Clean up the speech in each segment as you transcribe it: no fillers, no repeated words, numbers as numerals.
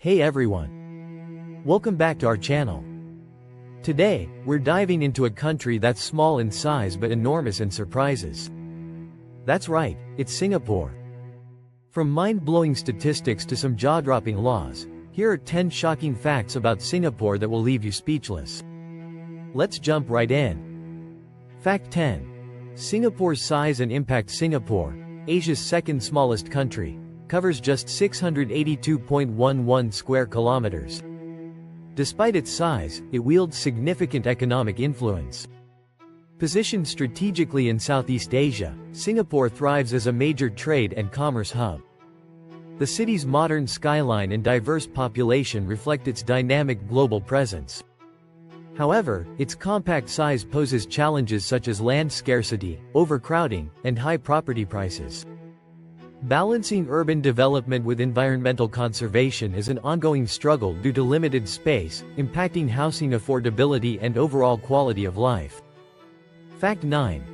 Hey everyone! Welcome back to our channel. Today, we're diving into a country that's small in size but enormous in surprises. That's right, it's Singapore. From mind-blowing statistics to some jaw-dropping laws, here are 10 shocking facts about Singapore that will leave you speechless. Let's jump right in. Fact 10. Singapore's size and impact. Singapore, Asia's second smallest country, covers just 682.11 square kilometers. Despite its size, it wields significant economic influence. Positioned strategically in Southeast Asia, Singapore thrives as a major trade and commerce hub. The city's modern skyline and diverse population reflect its dynamic global presence. However, its compact size poses challenges such as land scarcity, overcrowding, and high property prices. Balancing urban development with environmental conservation is an ongoing struggle due to limited space, impacting housing affordability and overall quality of life. Fact 9.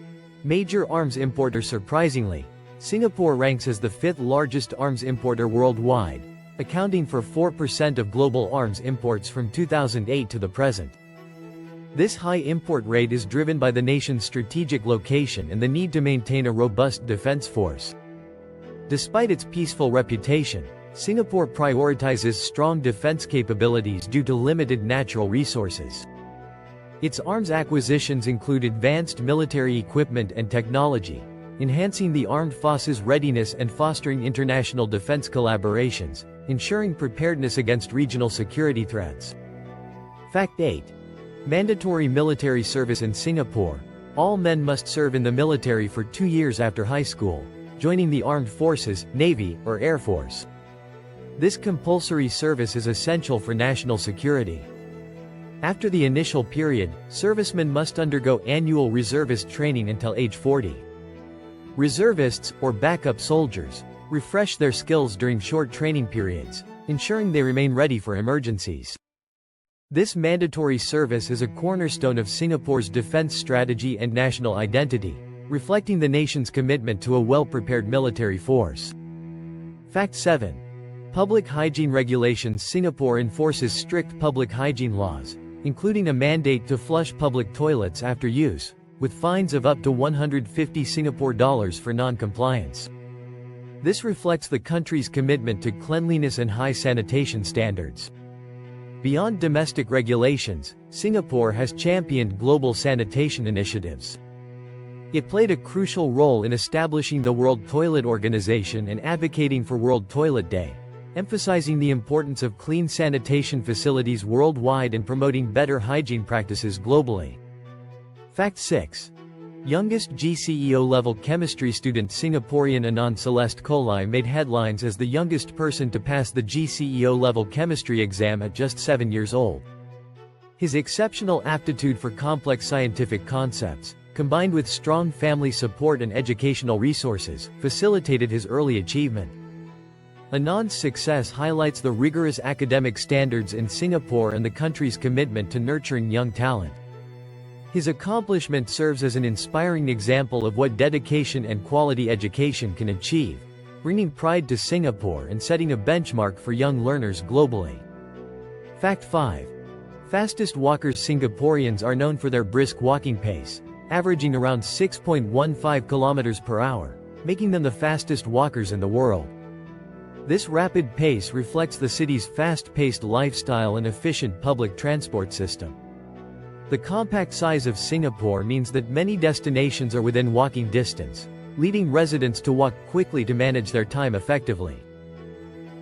Major arms importer. Surprisingly, Singapore ranks as the 5th largest arms importer worldwide, accounting for 4% of global arms imports from 2008 to the present. This high import rate is driven by the nation's strategic location and the need to maintain a robust defense force. Despite its peaceful reputation, Singapore prioritizes strong defense capabilities due to limited natural resources. Its arms acquisitions include advanced military equipment and technology, enhancing the armed forces' readiness and fostering international defense collaborations, ensuring preparedness against regional security threats. Fact 8. Mandatory military service. In Singapore, all men must serve in the military for 2 years after high school, joining the armed forces, Navy, or Air Force. This compulsory service is essential for national security. After the initial period, servicemen must undergo annual reservist training until age 40. Reservists, or backup soldiers, refresh their skills during short training periods, ensuring they remain ready for emergencies. This mandatory service is a cornerstone of Singapore's defense strategy and national identity, reflecting the nation's commitment to a well-prepared military force. Fact 7. Public hygiene regulations. Singapore enforces strict public hygiene laws, including a mandate to flush public toilets after use, with fines of up to 150 Singapore dollars for non-compliance. This reflects the country's commitment to cleanliness and high sanitation standards. Beyond domestic regulations, Singapore has championed global sanitation initiatives. It played a crucial role in establishing the World Toilet Organization and advocating for World Toilet Day, emphasizing the importance of clean sanitation facilities worldwide and promoting better hygiene practices globally. Fact 6. Youngest GCEO-level chemistry student. Singaporean Anand Celeste Kolai made headlines as the youngest person to pass the GCEO-level chemistry exam at just 7 years old. His exceptional aptitude for complex scientific concepts, combined with strong family support and educational resources, facilitated his early achievement. Anand's success highlights the rigorous academic standards in Singapore and the country's commitment to nurturing young talent. His accomplishment serves as an inspiring example of what dedication and quality education can achieve, bringing pride to Singapore and setting a benchmark for young learners globally. Fact 5. Fastest walkers. Singaporeans are known for their brisk walking pace, averaging around 6.15 kilometers per hour, making them the fastest walkers in the world. This rapid pace reflects the city's fast-paced lifestyle and efficient public transport system. The compact size of Singapore means that many destinations are within walking distance, leading residents to walk quickly to manage their time effectively.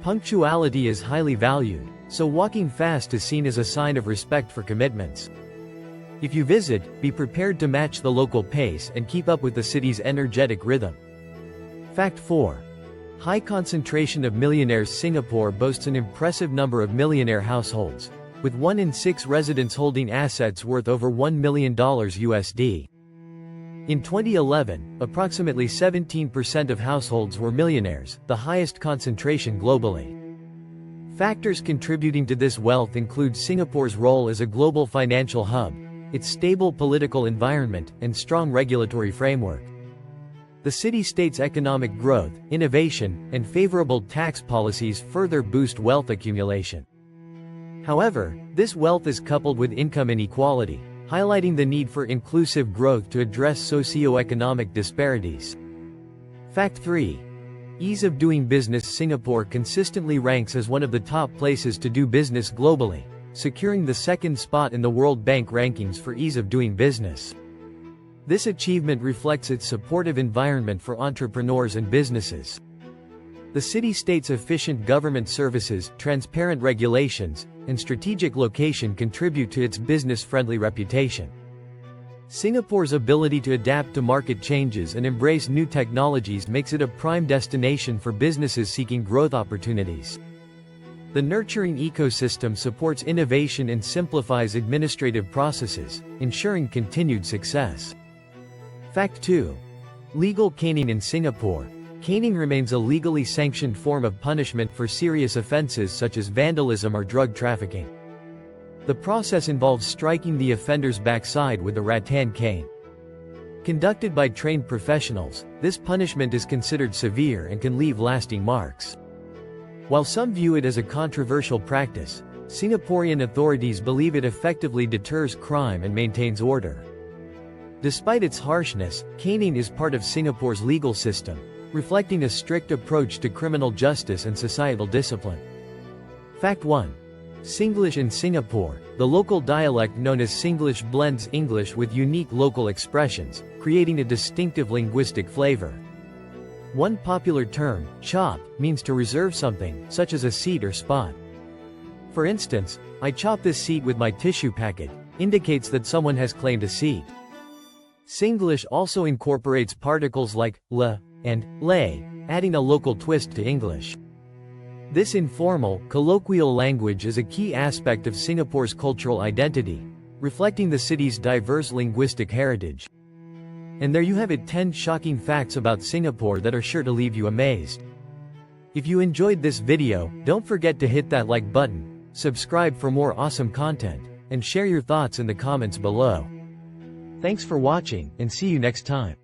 Punctuality is highly valued, so walking fast is seen as a sign of respect for commitments. If you visit, be prepared to match the local pace and keep up with the city's energetic rhythm. Fact 4. High concentration of millionaires. Singapore boasts an impressive number of millionaire households, with 1 in 6 residents holding assets worth over $1 million USD. In 2011, approximately 17% of households were millionaires, the highest concentration globally. Factors contributing to this wealth include Singapore's role as a global financial hub, its stable political environment, and strong regulatory framework. The city-state's economic growth, innovation, and favorable tax policies further boost wealth accumulation. However, this wealth is coupled with income inequality, highlighting the need for inclusive growth to address socio-economic disparities. Fact 3. Ease of doing business. Singapore consistently ranks as one of the top places to do business globally, securing the second spot in the World Bank rankings for ease of doing business. This achievement reflects its supportive environment for entrepreneurs and businesses. The city-state's efficient government services, transparent regulations, and strategic location contribute to its business-friendly reputation. Singapore's ability to adapt to market changes and embrace new technologies makes it a prime destination for businesses seeking growth opportunities. The nurturing ecosystem supports innovation and simplifies administrative processes, ensuring continued success. Fact 2. Legal caning. In Singapore, caning remains a legally sanctioned form of punishment for serious offenses such as vandalism or drug trafficking. The process involves striking the offender's backside with a rattan cane. Conducted by trained professionals, this punishment is considered severe and can leave lasting marks. While some view it as a controversial practice, Singaporean authorities believe it effectively deters crime and maintains order. Despite its harshness, caning is part of Singapore's legal system, reflecting a strict approach to criminal justice and societal discipline. Fact 1. Singlish. In Singapore, the local dialect known as Singlish blends English with unique local expressions, creating a distinctive linguistic flavor. One popular term, chop, means to reserve something, such as a seat or spot. For instance, "I chop this seat with my tissue packet," indicates that someone has claimed a seat. Singlish also incorporates particles like le and lay, adding a local twist to English. This informal, colloquial language is a key aspect of Singapore's cultural identity, reflecting the city's diverse linguistic heritage. And there you have it, 10 shocking facts about Singapore that are sure to leave you amazed. If you enjoyed this video, don't forget to hit that like button, subscribe for more awesome content, and share your thoughts in the comments below. Thanks for watching, and see you next time.